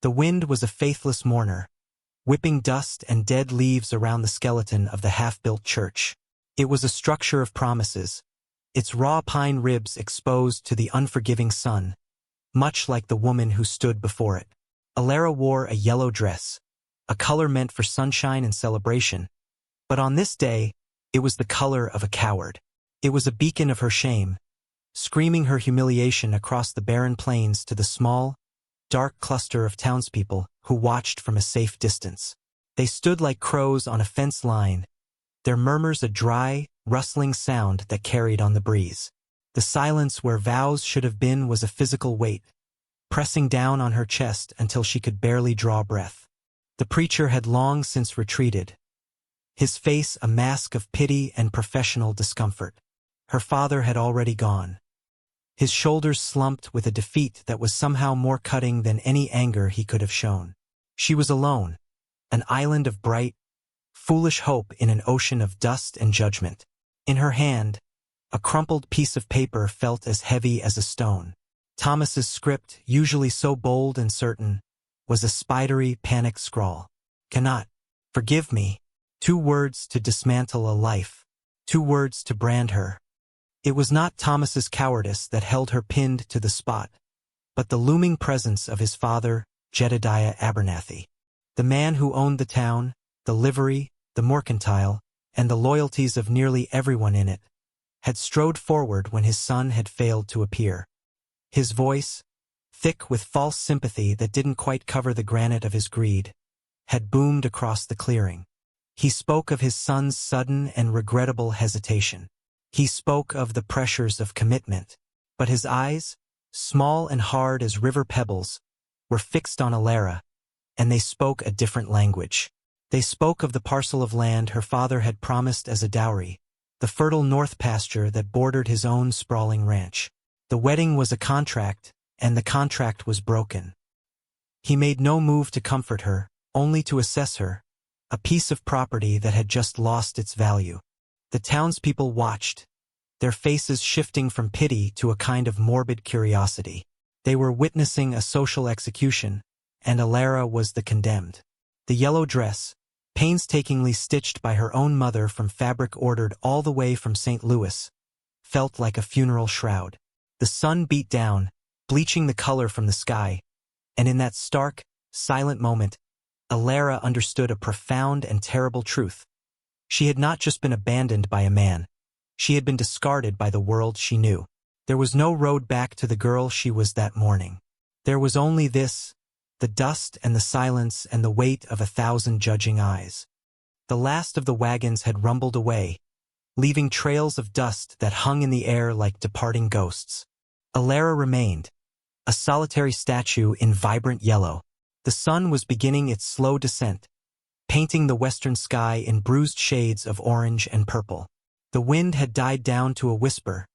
The wind was a faithless mourner, whipping dust and dead leaves around the skeleton of the half-built church. It was a structure of promises, its raw pine ribs exposed to the unforgiving sun, much like the woman who stood before it. Alara wore a yellow dress, a color meant for sunshine and celebration, but on this day, it was the color of a coward. It was a beacon of her shame, screaming her humiliation across the barren plains to the small, dark cluster of townspeople who watched from a safe distance. They stood like crows on a fence line, their murmurs a dry, rustling sound that carried on the breeze. The silence where vows should have been was a physical weight, pressing down on her chest until she could barely draw breath. The preacher had long since retreated, his face a mask of pity and professional discomfort. Her father had already gone, his shoulders slumped with a defeat that was somehow more cutting than any anger he could have shown. She was alone, an island of bright, foolish hope in an ocean of dust and judgment. In her hand, a crumpled piece of paper felt as heavy as a stone. Thomas's script, usually so bold and certain, was a spidery, panicked scrawl. Cannot. Forgive me. 2 words to dismantle a life. 2 words to brand her. It was not Thomas's cowardice that held her pinned to the spot, but the looming presence of his father, Jedediah Abernathy. The man who owned the town, the livery, the mercantile, and the loyalties of nearly everyone in it, had strode forward when his son had failed to appear. His voice, thick with false sympathy that didn't quite cover the granite of his greed, had boomed across the clearing. He spoke of his son's sudden and regrettable hesitation. He spoke of the pressures of commitment, but his eyes, small and hard as river pebbles, were fixed on Alara, and they spoke a different language. They spoke of the parcel of land her father had promised as a dowry, the fertile north pasture that bordered his own sprawling ranch. The wedding was a contract, and the contract was broken. He made no move to comfort her, only to assess her, a piece of property that had just lost its value. The townspeople watched, their faces shifting from pity to a kind of morbid curiosity. They were witnessing a social execution, and Alara was the condemned. The yellow dress, painstakingly stitched by her own mother from fabric ordered all the way from St. Louis, felt like a funeral shroud. The sun beat down, bleaching the color from the sky, and in that stark, silent moment, Alara understood a profound and terrible truth. She had not just been abandoned by a man, she had been discarded by the world she knew. There was no road back to the girl she was that morning. There was only this, the dust and the silence and the weight of 1,000 judging eyes. The last of the wagons had rumbled away, leaving trails of dust that hung in the air like departing ghosts. Alara remained, a solitary statue in vibrant yellow. The sun was beginning its slow descent, painting the western sky in bruised shades of orange and purple. The wind had died down to a whisper,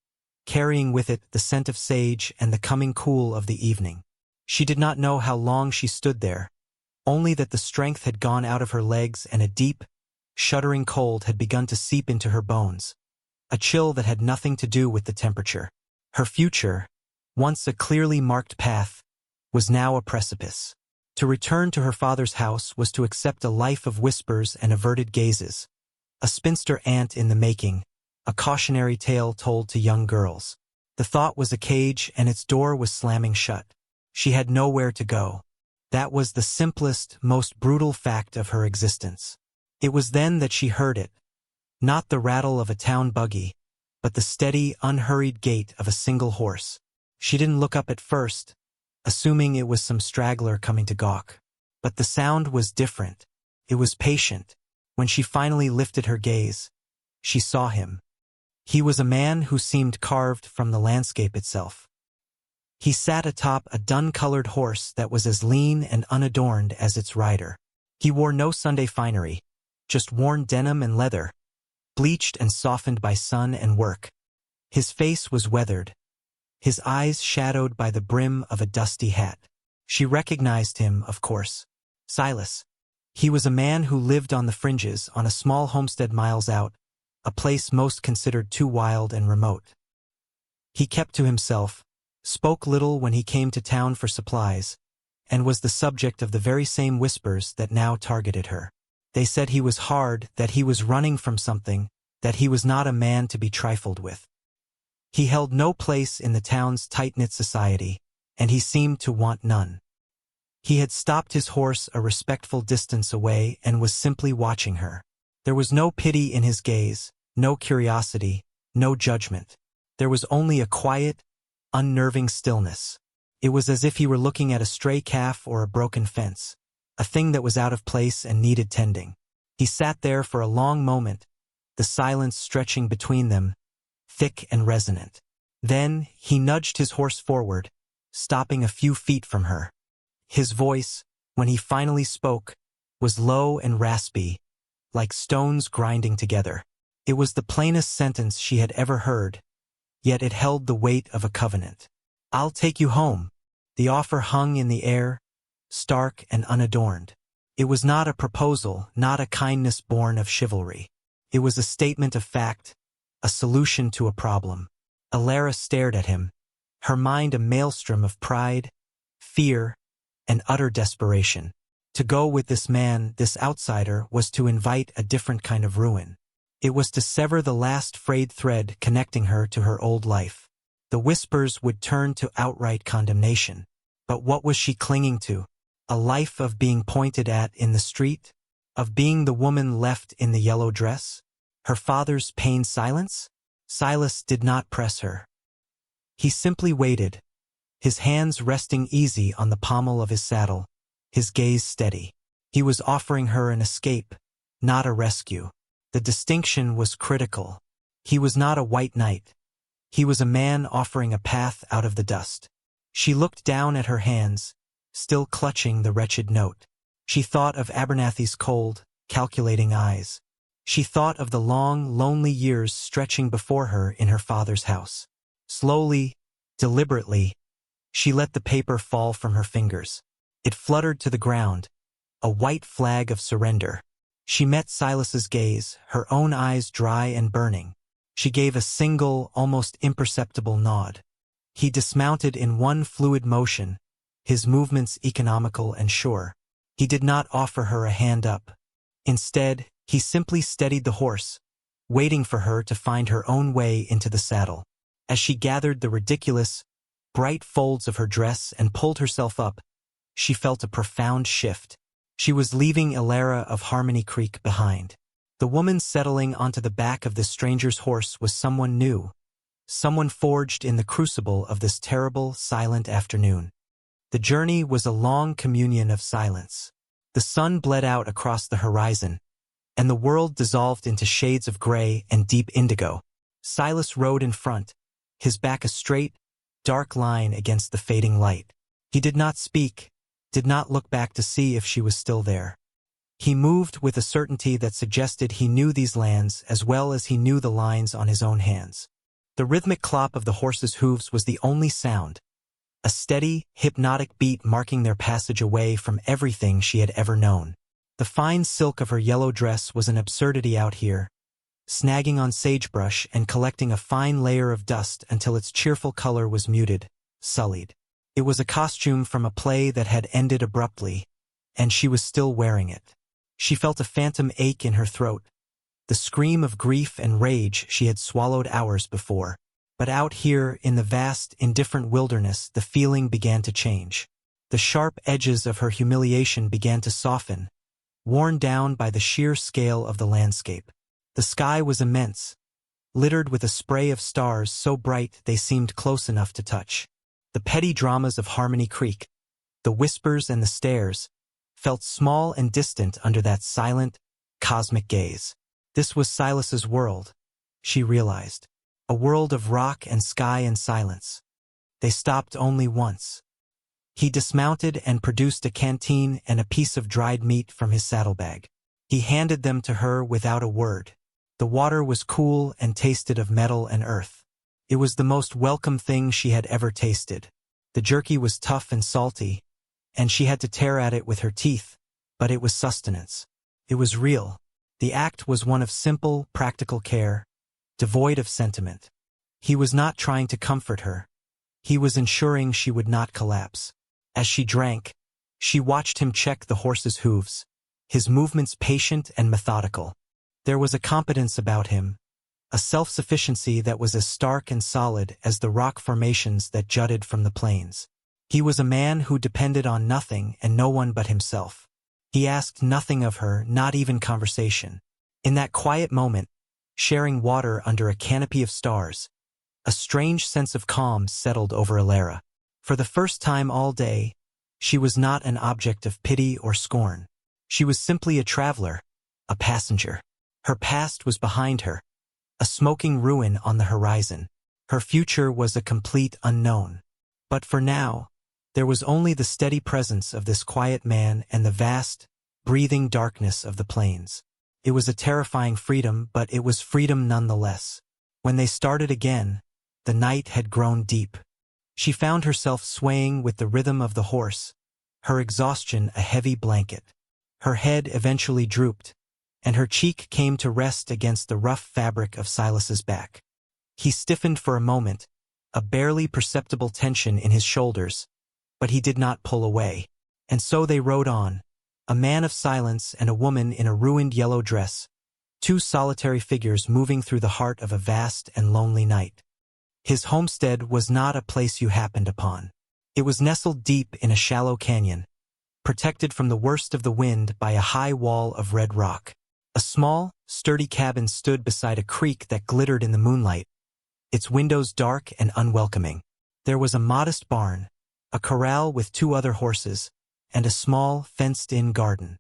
carrying with it the scent of sage and the coming cool of the evening. She did not know how long she stood there, only that the strength had gone out of her legs and a deep, shuddering cold had begun to seep into her bones, a chill that had nothing to do with the temperature. Her future, once a clearly marked path, was now a precipice. To return to her father's house was to accept a life of whispers and averted gazes, a spinster aunt in the making, a cautionary tale told to young girls. The thought was a cage and its door was slamming shut. She had nowhere to go. That was the simplest, most brutal fact of her existence. It was then that she heard it, not the rattle of a town buggy, but the steady, unhurried gait of a single horse. She didn't look up at first, assuming it was some straggler coming to gawk. But the sound was different. It was patient. When she finally lifted her gaze, she saw him. He was a man who seemed carved from the landscape itself. He sat atop a dun-colored horse that was as lean and unadorned as its rider. He wore no Sunday finery, just worn denim and leather, bleached and softened by sun and work. His face was weathered, his eyes shadowed by the brim of a dusty hat. She recognized him, of course. Silas. He was a man who lived on the fringes on a small homestead miles out, a place most considered too wild and remote. He kept to himself, spoke little when he came to town for supplies, and was the subject of the very same whispers that now targeted her. They said he was hard, that he was running from something, that he was not a man to be trifled with. He held no place in the town's tight-knit society, and he seemed to want none. He had stopped his horse a respectful distance away and was simply watching her. There was no pity in his gaze, no curiosity, no judgment. There was only a quiet, unnerving stillness. It was as if he were looking at a stray calf or a broken fence, a thing that was out of place and needed tending. He sat there for a long moment, the silence stretching between them, thick and resonant. Then he nudged his horse forward, stopping a few feet from her. His voice, when he finally spoke, was low and raspy, like stones grinding together. It was the plainest sentence she had ever heard, yet it held the weight of a covenant. "I'll take you home." The offer hung in the air, stark and unadorned. It was not a proposal, not a kindness born of chivalry. It was a statement of fact, a solution to a problem. Alara stared at him, her mind a maelstrom of pride, fear, and utter desperation. To go with this man, this outsider, was to invite a different kind of ruin. It was to sever the last frayed thread connecting her to her old life. The whispers would turn to outright condemnation. But what was she clinging to? A life of being pointed at in the street? Of being the woman left in the yellow dress? Her father's pained silence? Silas did not press her. He simply waited, his hands resting easy on the pommel of his saddle, his gaze steady. He was offering her an escape, not a rescue. The distinction was critical. He was not a white knight. He was a man offering a path out of the dust. She looked down at her hands, still clutching the wretched note. She thought of Abernathy's cold, calculating eyes. She thought of the long, lonely years stretching before her in her father's house. Slowly, deliberately, she let the paper fall from her fingers. It fluttered to the ground, a white flag of surrender. She met Silas's gaze, her own eyes dry and burning. She gave a single, almost imperceptible nod. He dismounted in one fluid motion, his movements economical and sure. He did not offer her a hand up. Instead, he simply steadied the horse, waiting for her to find her own way into the saddle. As she gathered the ridiculous, bright folds of her dress and pulled herself up, she felt a profound shift. She was leaving Alara of Harmony Creek behind. The woman settling onto the back of this stranger's horse was someone new, someone forged in the crucible of this terrible, silent afternoon. The journey was a long communion of silence. The sun bled out across the horizon, and the world dissolved into shades of gray and deep indigo. Silas rode in front, his back a straight, dark line against the fading light. He did not speak, did not look back to see if she was still there. He moved with a certainty that suggested he knew these lands as well as he knew the lines on his own hands. The rhythmic clop of the horse's hooves was the only sound, a steady, hypnotic beat marking their passage away from everything she had ever known. The fine silk of her yellow dress was an absurdity out here, snagging on sagebrush and collecting a fine layer of dust until its cheerful color was muted, sullied. It was a costume from a play that had ended abruptly, and she was still wearing it. She felt a phantom ache in her throat, the scream of grief and rage she had swallowed hours before. But out here in the vast, indifferent wilderness, the feeling began to change. The sharp edges of her humiliation began to soften, worn down by the sheer scale of the landscape. The sky was immense, littered with a spray of stars so bright they seemed close enough to touch. The petty dramas of Harmony Creek, the whispers and the stares, felt small and distant under that silent, cosmic gaze. This was Silas's world, she realized. A world of rock and sky and silence. They stopped only once. He dismounted and produced a canteen and a piece of dried meat from his saddlebag. He handed them to her without a word. The water was cool and tasted of metal and earth. It was the most welcome thing she had ever tasted. The jerky was tough and salty, and she had to tear at it with her teeth, but it was sustenance. It was real. The act was one of simple, practical care, devoid of sentiment. He was not trying to comfort her. He was ensuring she would not collapse. As she drank, She watched him check the horse's hooves, his movements patient and methodical. There was a competence about him, a self-sufficiency that was as stark and solid as the rock formations that jutted from the plains. He was a man who depended on nothing and no one but himself. He asked nothing of her, not even conversation. In that quiet moment, sharing water under a canopy of stars, a strange sense of calm settled over Alara. For the first time all day, she was not an object of pity or scorn. She was simply a traveler, a passenger. Her past was behind her, a smoking ruin on the horizon. Her future was a complete unknown. But for now, there was only the steady presence of this quiet man and the vast, breathing darkness of the plains. It was a terrifying freedom, but it was freedom nonetheless. When they started again, the night had grown deep. She found herself swaying with the rhythm of the horse, her exhaustion a heavy blanket. Her head eventually drooped, and her cheek came to rest against the rough fabric of Silas's back. He stiffened for a moment, a barely perceptible tension in his shoulders, but he did not pull away. And so they rode on, a man of silence and a woman in a ruined yellow dress, two solitary figures moving through the heart of a vast and lonely night. His homestead was not a place you happened upon. It was nestled deep in a shallow canyon, protected from the worst of the wind by a high wall of red rock. A small, sturdy cabin stood beside a creek that glittered in the moonlight, its windows dark and unwelcoming. There was a modest barn, a corral with two other horses, and a small, fenced-in garden.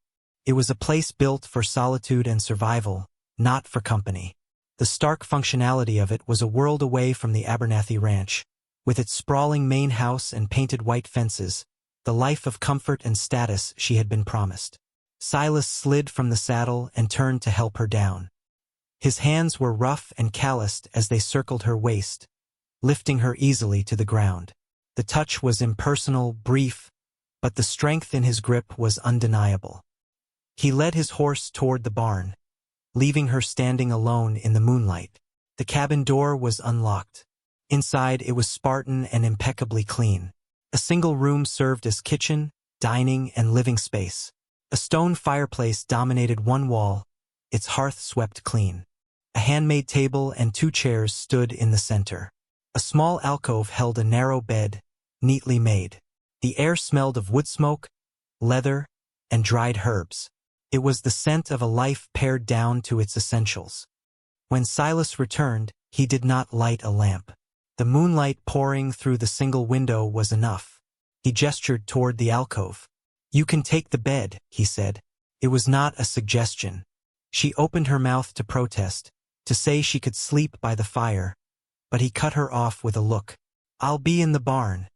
It was a place built for solitude and survival, not for company. The stark functionality of it was a world away from the Abernathy Ranch, with its sprawling main house and painted white fences, the life of comfort and status she had been promised. Silas slid from the saddle and turned to help her down. His hands were rough and calloused as they circled her waist, lifting her easily to the ground. The touch was impersonal, brief, but the strength in his grip was undeniable. He led his horse toward the barn, leaving her standing alone in the moonlight. The cabin door was unlocked. Inside, it was Spartan and impeccably clean. A single room served as kitchen, dining, and living space. A stone fireplace dominated one wall, its hearth swept clean. A handmade table and two chairs stood in the center. A small alcove held a narrow bed, neatly made. The air smelled of wood smoke, leather, and dried herbs. It was the scent of a life pared down to its essentials. When Silas returned, he did not light a lamp. The moonlight pouring through the single window was enough. He gestured toward the alcove. "You can take the bed," he said. It was not a suggestion. She opened her mouth to protest, to say she could sleep by the fire, but he cut her off with a look. "I'll be in the barn."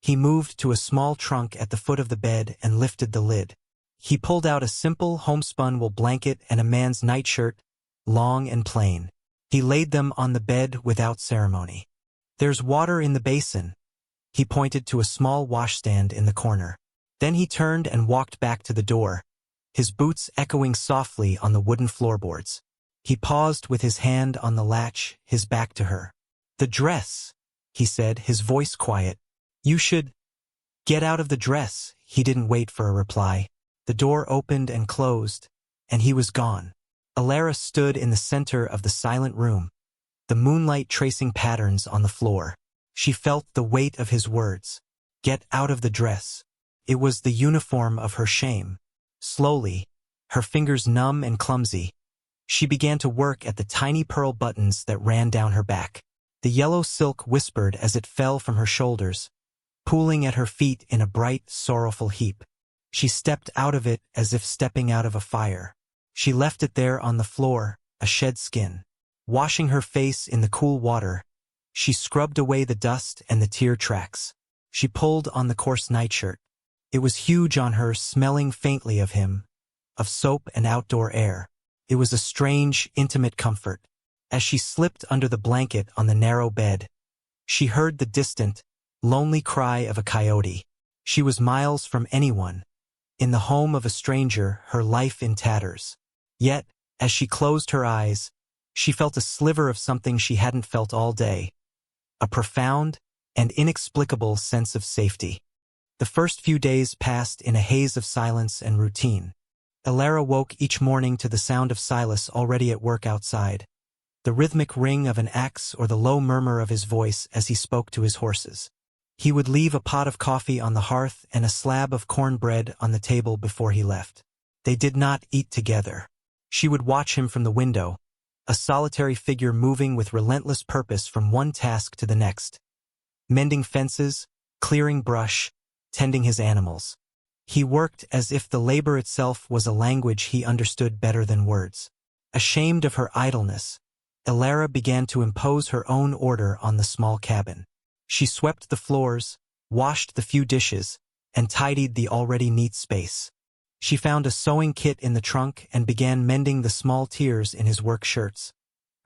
He moved to a small trunk at the foot of the bed and lifted the lid. He pulled out a simple homespun wool blanket and a man's nightshirt, long and plain. He laid them on the bed without ceremony. "There's water in the basin." He pointed to a small washstand in the corner. Then he turned and walked back to the door, his boots echoing softly on the wooden floorboards. He paused with his hand on the latch, his back to her. "The dress," he said, his voice quiet. "You should get out of the dress." He didn't wait for a reply. The door opened and closed, and he was gone. Alara stood in the center of the silent room, the moonlight tracing patterns on the floor. She felt the weight of his words. Get out of the dress. It was the uniform of her shame. Slowly, her fingers numb and clumsy, she began to work at the tiny pearl buttons that ran down her back. The yellow silk whispered as it fell from her shoulders, pooling at her feet in a bright, sorrowful heap. She stepped out of it as if stepping out of a fire. She left it there on the floor, a shed skin. Washing her face in the cool water, she scrubbed away the dust and the tear tracks. She pulled on the coarse nightshirt. It was huge on her, smelling faintly of him, of soap and outdoor air. It was a strange, intimate comfort. As she slipped under the blanket on the narrow bed, she heard the distant, lonely cry of a coyote. She was miles from anyone, in the home of a stranger, her life in tatters. Yet, as she closed her eyes, she felt a sliver of something she hadn't felt all day, a profound and inexplicable sense of safety. The first few days passed in a haze of silence and routine. Alara woke each morning to the sound of Silas already at work outside, the rhythmic ring of an axe or the low murmur of his voice as he spoke to his horses. He would leave a pot of coffee on the hearth and a slab of cornbread on the table before he left. They did not eat together. She would watch him from the window, a solitary figure moving with relentless purpose from one task to the next. Mending fences, clearing brush, tending his animals. He worked as if the labor itself was a language he understood better than words. Ashamed of her idleness, Alara began to impose her own order on the small cabin. She swept the floors, washed the few dishes, and tidied the already neat space. She found a sewing kit in the trunk and began mending the small tears in his work shirts,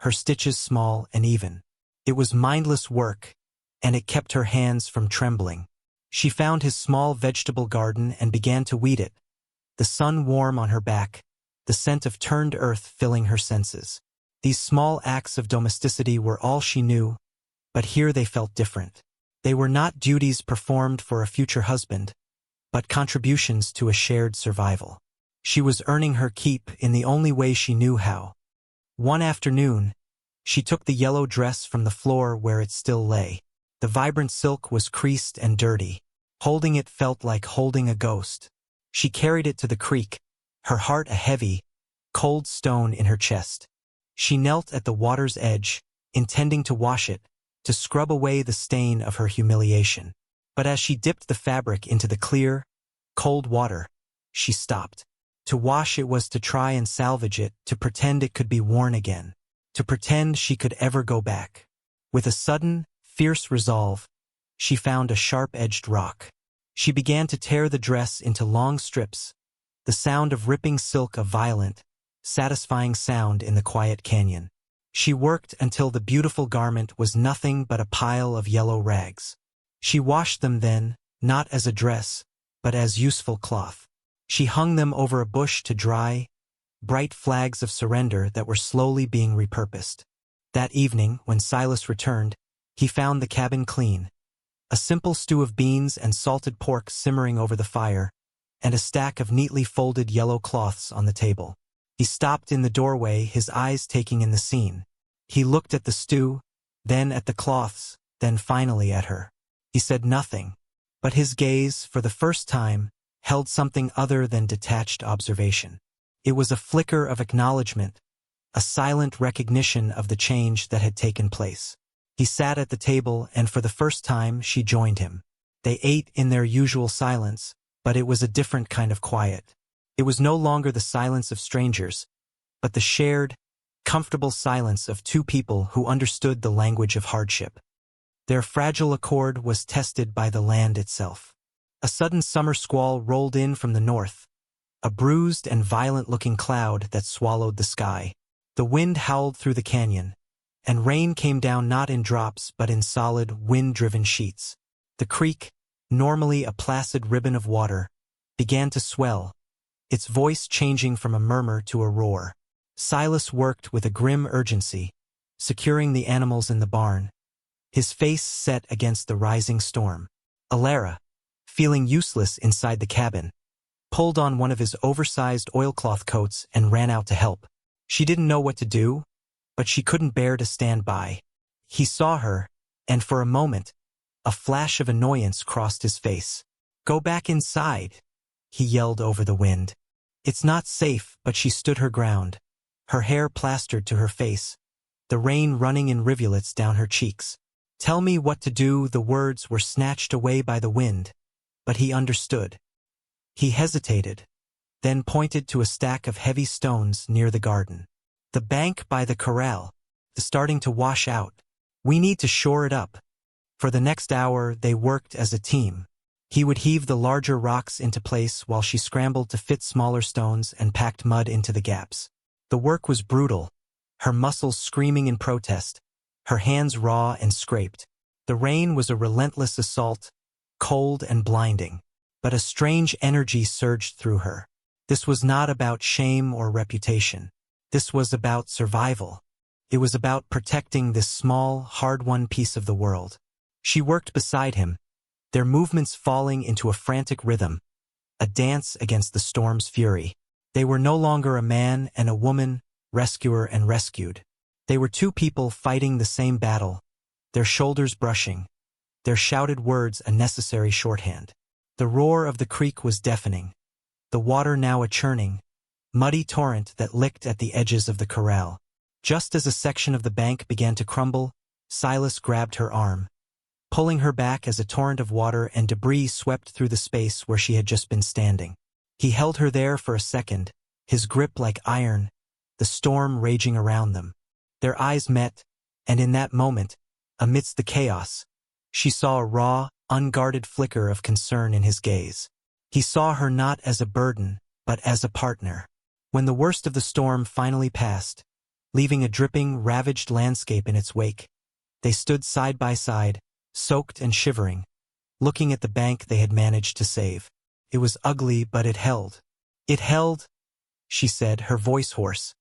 her stitches small and even. It was mindless work, and it kept her hands from trembling. She found his small vegetable garden and began to weed it, the sun warm on her back, the scent of turned earth filling her senses. These small acts of domesticity were all she knew, but here they felt different. They were not duties performed for a future husband, but contributions to a shared survival. She was earning her keep in the only way she knew how. One afternoon, she took the yellow dress from the floor where it still lay. The vibrant silk was creased and dirty. Holding it felt like holding a ghost. She carried it to the creek, her heart a heavy, cold stone in her chest. She knelt at the water's edge, intending to wash it, to scrub away the stain of her humiliation. But as she dipped the fabric into the clear, cold water, she stopped. To wash it was to try and salvage it, to pretend it could be worn again, to pretend she could ever go back. With a sudden, fierce resolve, she found a sharp-edged rock. She began to tear the dress into long strips, the sound of ripping silk a violent, satisfying sound in the quiet canyon. She worked until the beautiful garment was nothing but a pile of yellow rags. She washed them then, not as a dress, but as useful cloth. She hung them over a bush to dry, bright flags of surrender that were slowly being repurposed. That evening, when Silas returned, he found the cabin clean. A simple stew of beans and salted pork simmering over the fire, and a stack of neatly folded yellow cloths on the table. He stopped in the doorway, his eyes taking in the scene. He looked at the stew, then at the cloths, then finally at her. He said nothing, but his gaze, for the first time, held something other than detached observation. It was a flicker of acknowledgement, a silent recognition of the change that had taken place. He sat at the table, and for the first time she joined him. They ate in their usual silence, but it was a different kind of quiet. It was no longer the silence of strangers, but the shared, comfortable silence of two people who understood the language of hardship. Their fragile accord was tested by the land itself. A sudden summer squall rolled in from the north, a bruised and violent-looking cloud that swallowed the sky. The wind howled through the canyon, and rain came down not in drops but in solid, wind-driven sheets. The creek, normally a placid ribbon of water, began to swell, its voice changing from a murmur to a roar. Silas worked with a grim urgency, securing the animals in the barn, his face set against the rising storm. Alara, feeling useless inside the cabin, pulled on one of his oversized oilcloth coats and ran out to help. She didn't know what to do, but she couldn't bear to stand by. He saw her, and for a moment, a flash of annoyance crossed his face. "Go back inside," he yelled over the wind. "It's not safe," but she stood her ground, her hair plastered to her face, the rain running in rivulets down her cheeks. "Tell me what to do." The words were snatched away by the wind, but he understood. He hesitated, then pointed to a stack of heavy stones near the garden. "The bank by the corral, is starting to wash out. We need to shore it up." For the next hour they worked as a team. He would heave the larger rocks into place while she scrambled to fit smaller stones and packed mud into the gaps. The work was brutal, her muscles screaming in protest, her hands raw and scraped. The rain was a relentless assault, cold and blinding, but a strange energy surged through her. This was not about shame or reputation. This was about survival. It was about protecting this small, hard-won piece of the world. She worked beside him, their movements falling into a frantic rhythm, a dance against the storm's fury. They were no longer a man and a woman, rescuer and rescued. They were two people fighting the same battle, their shoulders brushing, their shouted words a necessary shorthand. The roar of the creek was deafening, the water now a churning, muddy torrent that licked at the edges of the corral. Just as a section of the bank began to crumble, Silas grabbed her arm, pulling her back as a torrent of water and debris swept through the space where she had just been standing. He held her there for a second, his grip like iron, the storm raging around them. Their eyes met, and in that moment, amidst the chaos, she saw a raw, unguarded flicker of concern in his gaze. He saw her not as a burden, but as a partner. When the worst of the storm finally passed, leaving a dripping, ravaged landscape in its wake, they stood side by side, soaked and shivering, looking at the bank they had managed to save. It was ugly, but it held. It held, she said, her voice hoarse.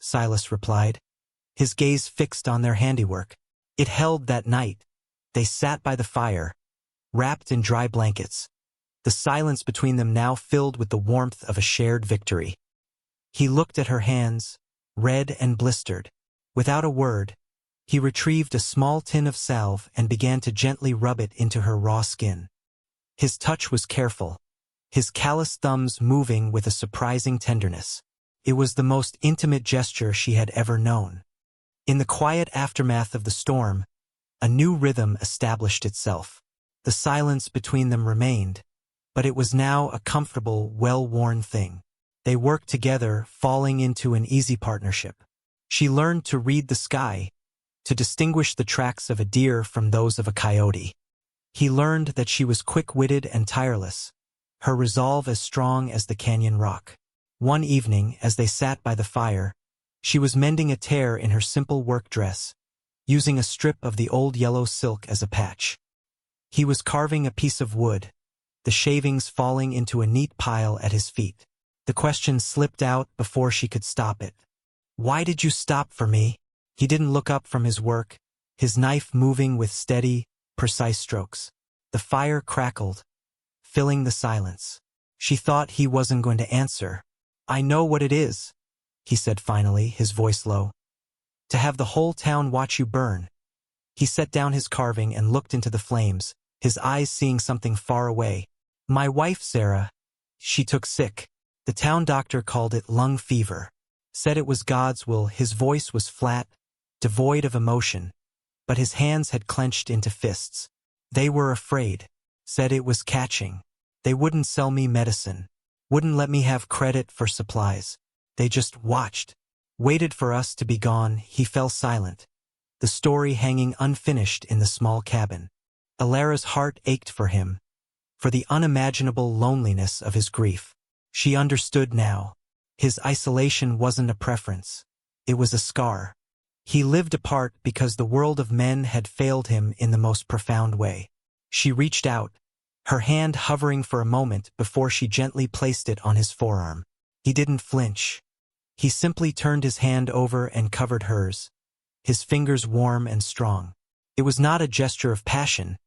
Silas replied, his gaze fixed on their handiwork. It held that night. They sat by the fire, wrapped in dry blankets, the silence between them now filled with the warmth of a shared victory. He looked at her hands, red and blistered. Without a word, he retrieved a small tin of salve and began to gently rub it into her raw skin. His touch was careful, his calloused thumbs moving with a surprising tenderness. It was the most intimate gesture she had ever known. In the quiet aftermath of the storm, a new rhythm established itself. The silence between them remained, but it was now a comfortable, well-worn thing. They worked together, falling into an easy partnership. She learned to read the sky, to distinguish the tracks of a deer from those of a coyote. He learned that she was quick-witted and tireless, her resolve as strong as the canyon rock. One evening, as they sat by the fire, she was mending a tear in her simple work dress, using a strip of the old yellow silk as a patch. He was carving a piece of wood, the shavings falling into a neat pile at his feet. The question slipped out before she could stop it. "Why did you stop for me?" He didn't look up from his work, his knife moving with steady, precise strokes. The fire crackled, filling the silence. She thought he wasn't going to answer. "I know what it is," he said finally, his voice low. "To have the whole town watch you burn." He set down his carving and looked into the flames, his eyes seeing something far away. "My wife, Sarah, she took sick. The town doctor called it lung fever. Said it was God's will." His voice was flat, devoid of emotion, but his hands had clenched into fists. "They were afraid. Said it was catching. They wouldn't sell me medicine. Wouldn't let me have credit for supplies. They just watched. Waited for us to be gone." He fell silent, the story hanging unfinished in the small cabin. Alara's heart ached for him, for the unimaginable loneliness of his grief. She understood now. His isolation wasn't a preference. It was a scar. He lived apart because the world of men had failed him in the most profound way. She reached out, her hand hovering for a moment before she gently placed it on his forearm. He didn't flinch. He simply turned his hand over and covered hers, his fingers warm and strong. It was not a gesture of passion,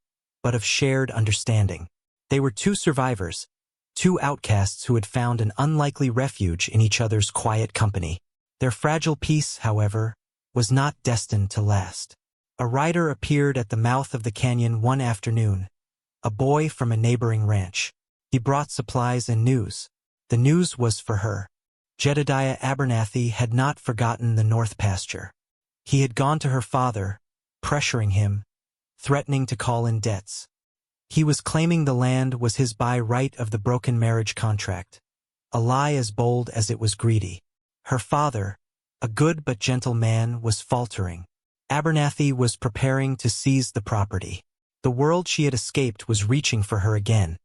but of shared understanding. They were two survivors, two outcasts who had found an unlikely refuge in each other's quiet company. Their fragile peace, however, was not destined to last. A rider appeared at the mouth of the canyon one afternoon, a boy from a neighboring ranch. He brought supplies and news. The news was for her. Jedediah Abernathy had not forgotten the North Pasture. He had gone to her father, pressuring him, threatening to call in debts. He was claiming the land was his by right of the broken marriage contract, a lie as bold as it was greedy. Her father, a good but gentle man, was faltering. Abernathy was preparing to seize the property. The world she had escaped was reaching for her again,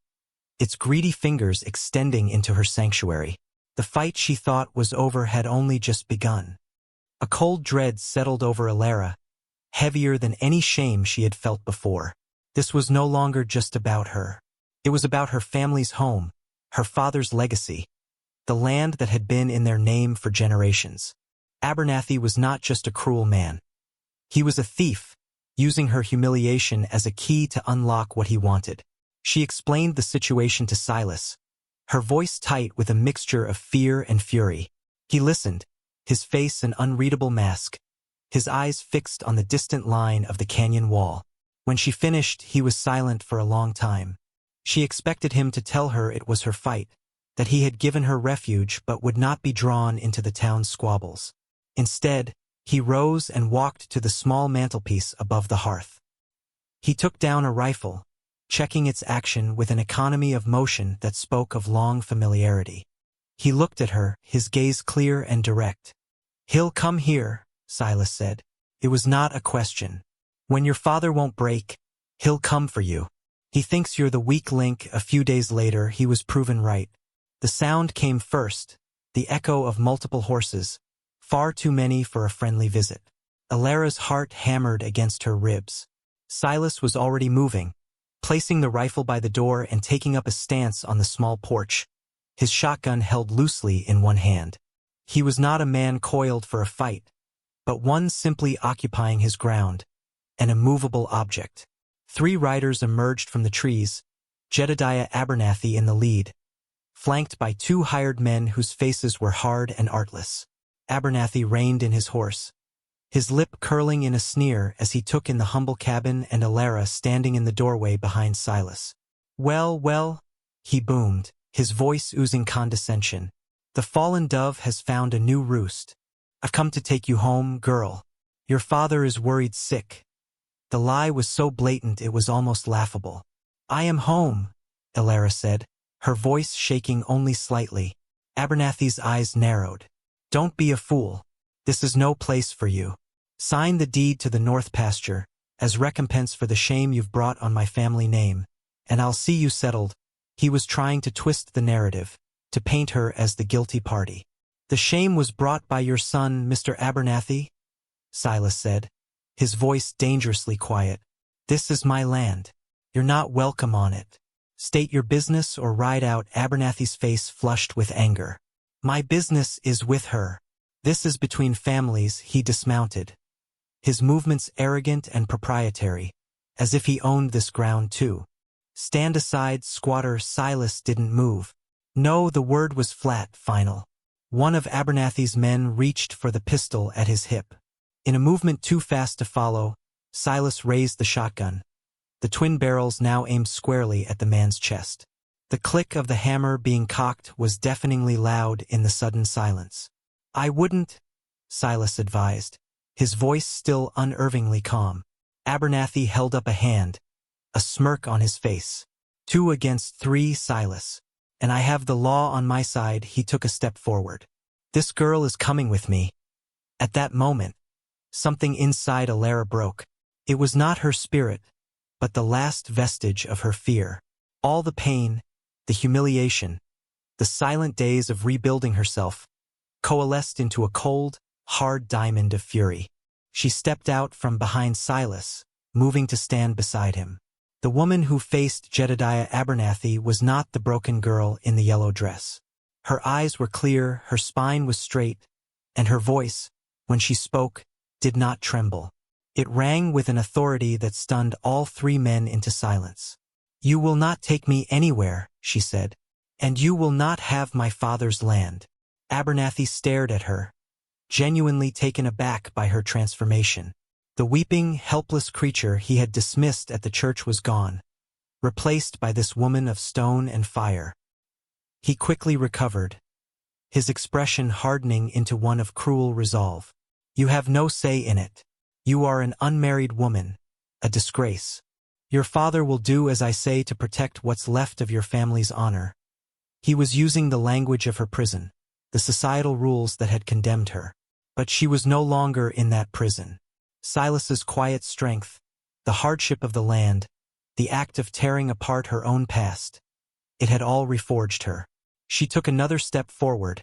its greedy fingers extending into her sanctuary. The fight she thought was over had only just begun. A cold dread settled over Alara, heavier than any shame she had felt before. This was no longer just about her. It was about her family's home, her father's legacy, the land that had been in their name for generations. Abernathy was not just a cruel man. He was a thief, using her humiliation as a key to unlock what he wanted. She explained the situation to Silas, her voice tight with a mixture of fear and fury. He listened, his face an unreadable mask, his eyes fixed on the distant line of the canyon wall. When she finished, he was silent for a long time. She expected him to tell her it was her fight, that he had given her refuge but would not be drawn into the town's squabbles. Instead, he rose and walked to the small mantelpiece above the hearth. He took down a rifle, checking its action with an economy of motion that spoke of long familiarity. He looked at her, his gaze clear and direct. "He'll come here," Silas said. It was not a question. "When your father won't break, he'll come for you. He thinks you're the weak link." A few days later, he was proven right. The sound came first, the echo of multiple horses, far too many for a friendly visit. Alara's heart hammered against her ribs. Silas was already moving, placing the rifle by the door and taking up a stance on the small porch, his shotgun held loosely in one hand. He was not a man coiled for a fight, but one simply occupying his ground, an immovable object. 3 riders emerged from the trees, Jedediah Abernathy in the lead, flanked by 2 hired men whose faces were hard and artless. Abernathy reined in his horse, his lip curling in a sneer as he took in the humble cabin and Alara standing in the doorway behind Silas. "Well, well," he boomed, his voice oozing condescension. "The fallen dove has found a new roost. I've come to take you home, girl. Your father is worried sick." The lie was so blatant it was almost laughable. "I am home," Alara said, her voice shaking only slightly. Abernathy's eyes narrowed. "Don't be a fool. This is no place for you. Sign the deed to the North Pasture, as recompense for the shame you've brought on my family name, and I'll see you settled." He was trying to twist the narrative, to paint her as the guilty party. "The shame was brought by your son, Mr. Abernathy," Silas said, his voice dangerously quiet. "This is my land. You're not welcome on it. State your business or ride out." Abernathy's face flushed with anger. "My business is with her. This is between families." He dismounted, his movements arrogant and proprietary, as if he owned this ground too. "Stand aside, squatter." Silas didn't move. No, the word was flat, final. One of Abernathy's men reached for the pistol at his hip. In a movement too fast to follow, Silas raised the shotgun, the twin barrels now aimed squarely at the man's chest. The click of the hammer being cocked was deafeningly loud in the sudden silence. "I wouldn't," Silas advised, his voice still unervingly calm. Abernathy held up a hand, a smirk on his face. 2 against 3, Silas. "And I have the law on my side." He took a step forward. "This girl is coming with me." At that moment, something inside Alara broke. It was not her spirit, but the last vestige of her fear. All the pain, the humiliation, the silent days of rebuilding herself, coalesced into a cold, hard diamond of fury. She stepped out from behind Silas, moving to stand beside him. The woman who faced Jedediah Abernathy was not the broken girl in the yellow dress. Her eyes were clear, her spine was straight, and her voice, when she spoke, did not tremble. It rang with an authority that stunned all 3 men into silence. "You will not take me anywhere," she said, "and you will not have my father's land." Abernathy stared at her, genuinely taken aback by her transformation. The weeping, helpless creature he had dismissed at the church was gone, replaced by this woman of stone and fire. He quickly recovered, his expression hardening into one of cruel resolve. "You have no say in it. You are an unmarried woman, a disgrace. Your father will do as I say to protect what's left of your family's honor." He was using the language of her prison, the societal rules that had condemned her. But she was no longer in that prison. Silas's quiet strength, the hardship of the land, the act of tearing apart her own past, it had all reforged her. She took another step forward,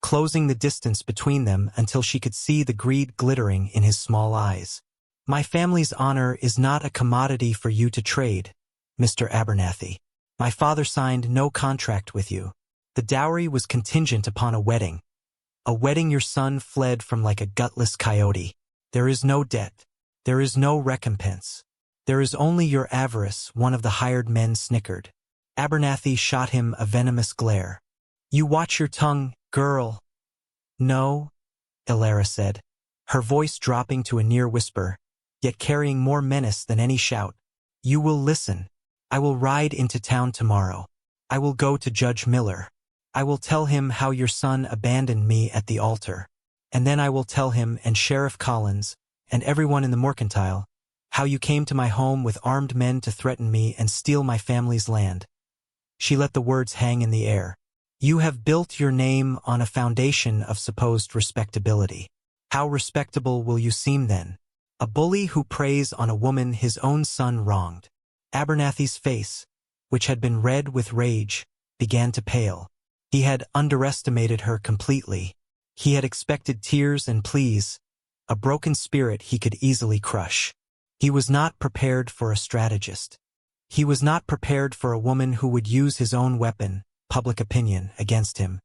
closing the distance between them until she could see the greed glittering in his small eyes. "My family's honor is not a commodity for you to trade, Mr. Abernathy. My father signed no contract with you. The dowry was contingent upon a wedding your son fled from like a gutless coyote. There is no debt. There is no recompense. There is only your avarice, one of the hired men snickered. Abernathy shot him a venomous glare. You watch your tongue, girl. No, Elara said, her voice dropping to a near whisper, yet carrying more menace than any shout. You will listen. I will ride into town tomorrow. I will go to Judge Miller. I will tell him how your son abandoned me at the altar. And then I will tell him and Sheriff Collins, and everyone in the mercantile, how you came to my home with armed men to threaten me and steal my family's land. She let the words hang in the air. You have built your name on a foundation of supposed respectability. How respectable will you seem then? A bully who preys on a woman his own son wronged. Abernathy's face, which had been red with rage, began to pale. He had underestimated her completely. He had expected tears and pleas, a broken spirit he could easily crush. He was not prepared for a strategist. He was not prepared for a woman who would use his own weapon, public opinion, against him.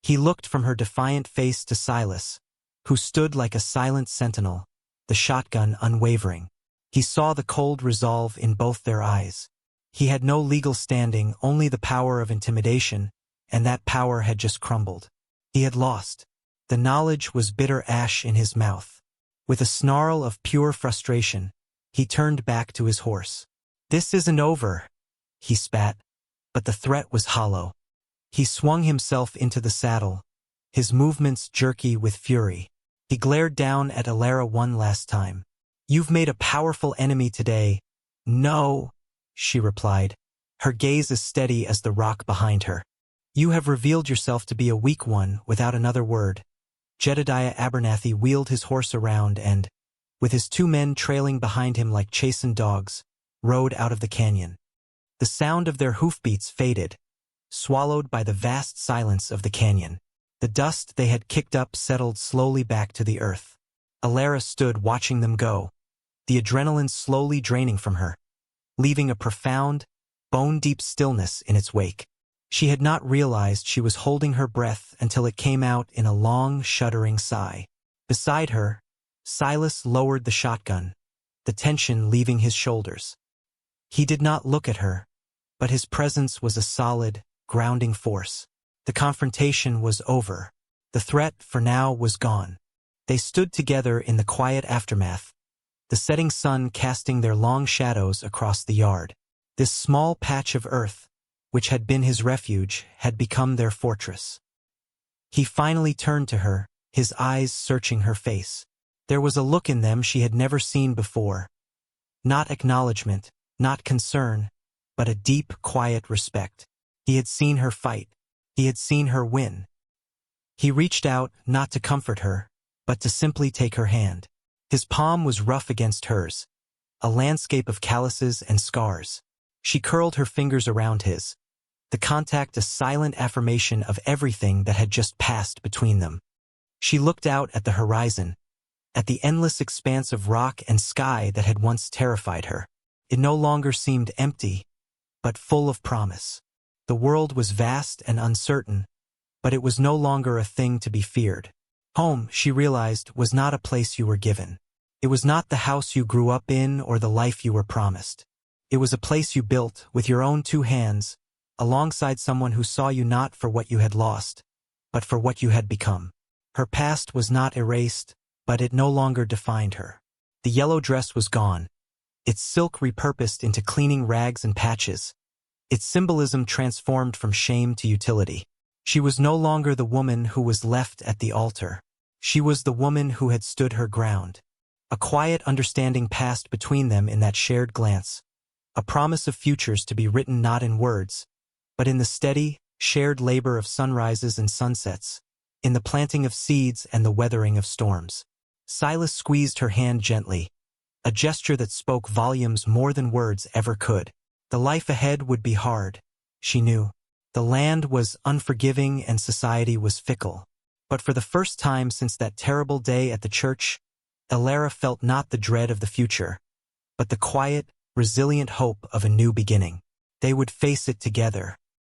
He looked from her defiant face to Silas, who stood like a silent sentinel, the shotgun unwavering. He saw the cold resolve in both their eyes. He had no legal standing, only the power of intimidation, and that power had just crumbled. He had lost. The knowledge was bitter ash in his mouth. With a snarl of pure frustration, he turned back to his horse. This isn't over, he spat, but the threat was hollow. He swung himself into the saddle, his movements jerky with fury. He glared down at Elara one last time. You've made a powerful enemy today. No, she replied, her gaze as steady as the rock behind her. You have revealed yourself to be a weak one without another word. Jedediah Abernathy wheeled his horse around and, with his 2 men trailing behind him like chastened dogs, rode out of the canyon. The sound of their hoofbeats faded, swallowed by the vast silence of the canyon. The dust they had kicked up settled slowly back to the earth. Elara stood watching them go, the adrenaline slowly draining from her, leaving a profound, bone-deep stillness in its wake. She had not realized she was holding her breath until it came out in a long, shuddering sigh. Beside her, Silas lowered the shotgun, the tension leaving his shoulders. He did not look at her, but his presence was a solid, grounding force. The confrontation was over. The threat, for now, was gone. They stood together in the quiet aftermath, the setting sun casting their long shadows across the yard. This small patch of earth, which had been his refuge, had become their fortress. He finally turned to her, his eyes searching her face. There was a look in them she had never seen before. Not acknowledgement, not concern, but a deep, quiet respect. He had seen her fight. He had seen her win. He reached out, not to comfort her, but to simply take her hand. His palm was rough against hers, a landscape of calluses and scars. She curled her fingers around his, the contact a silent affirmation of everything that had just passed between them. She looked out at the horizon, at the endless expanse of rock and sky that had once terrified her. It no longer seemed empty, but full of promise. The world was vast and uncertain, but it was no longer a thing to be feared. Home, she realized, was not a place you were given. It was not the house you grew up in or the life you were promised. It was a place you built with your own 2 hands, alongside someone who saw you not for what you had lost, but for what you had become. Her past was not erased, but it no longer defined her. The yellow dress was gone, its silk repurposed into cleaning rags and patches, its symbolism transformed from shame to utility. She was no longer the woman who was left at the altar. She was the woman who had stood her ground. A quiet understanding passed between them in that shared glance, a promise of futures to be written not in words, but in the steady, shared labor of sunrises and sunsets, in the planting of seeds and the weathering of storms. Silas squeezed her hand gently, a gesture that spoke volumes more than words ever could. The life ahead would be hard, she knew. The land was unforgiving and society was fickle. But for the first time since that terrible day at the church, Elara felt not the dread of the future, but the quiet, resilient hope of a new beginning. They would face it together.